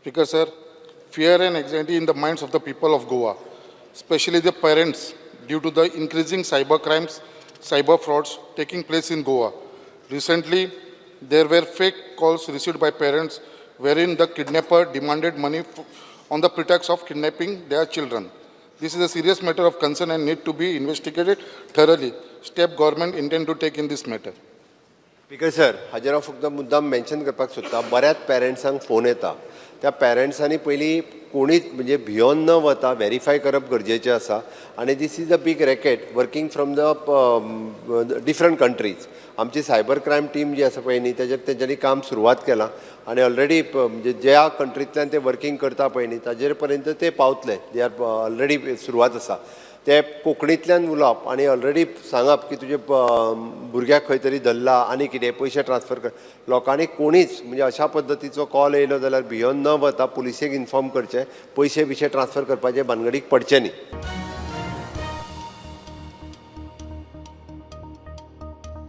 Speaker sir, fear and anxiety in the minds of the people of Goa, especially the parents, due to the increasing cyber crimes, cyber frauds taking place in Goa. Recently, there were fake calls received by parents wherein the kidnapper demanded money on the pretext of kidnapping their children. This is a serious matter of concern and need to be investigated thoroughly. Step government intend to take in this matter. Speaker sir, हाजेर हांव फक्त मुद्दाम mention करपाक सोदतां, बऱ्याच पेरंट्सांक phone येता. त्या पेरंट्सांनी पयलीं कोणीच म्हणजे भियोन न वता व्हेरीफाय करप गरजेचें आसा. आनी this is a big racket working from the different countries. आमची सायबर क्रायम टीम जी आसा पळय न्ही, तेंच्यांनी काम सुरवात केलां आनी ऑलरेडी म्हणजे ज्या कंट्रींतल्यान ते वर्किंग करता पळय न्ही ताजेर पर्यंत ते पावतले. दे आर ऑलरेडी सुरवात आसा. ते कोंकणींतल्यान उलोवप आनी ऑलरेडी सांगप की तुजे भुरग्याक खंय तरी धरला आनी कितें पयशे ट्रान्सफर कर. लोकांनी कोणीच म्हणजे अशा पद्दतीचो कॉल येयलो जाल्यार भियोन न वता पुलिसेक इन्फॉर्म करचें, पयशे बिशे ट्रान्सफर करपाचे भानगडीक पडचे न्ही.